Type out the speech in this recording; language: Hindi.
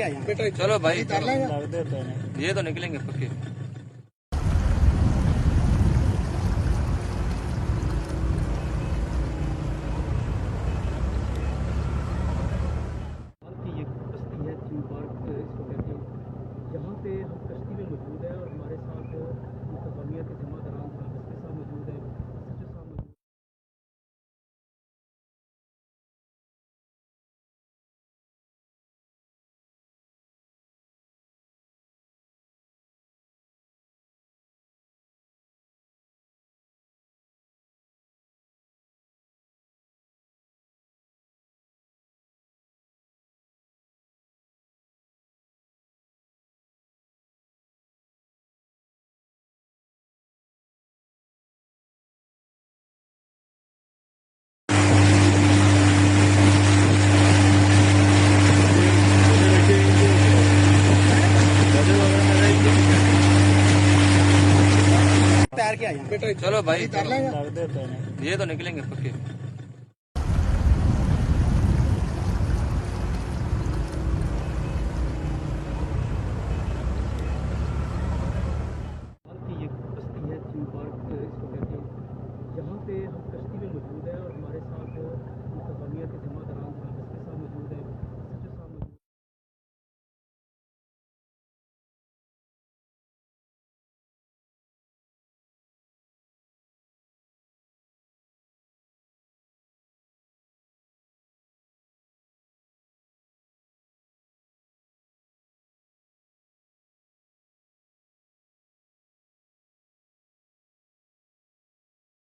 आए। चलो भाई, ये तो निकलेंगे पक्के। ये बस्ती है थीम पार्क इसको कहते हैं। यहाँ पे हम कश्ती में मौजूद है और हमारे साथ इंतजामिया के जिम्मेदारान इसके साथ मौजूद है, सचिव साहब मौजूद। तैर के आए। चलो भाई, ये तो निकलेंगे पक्के।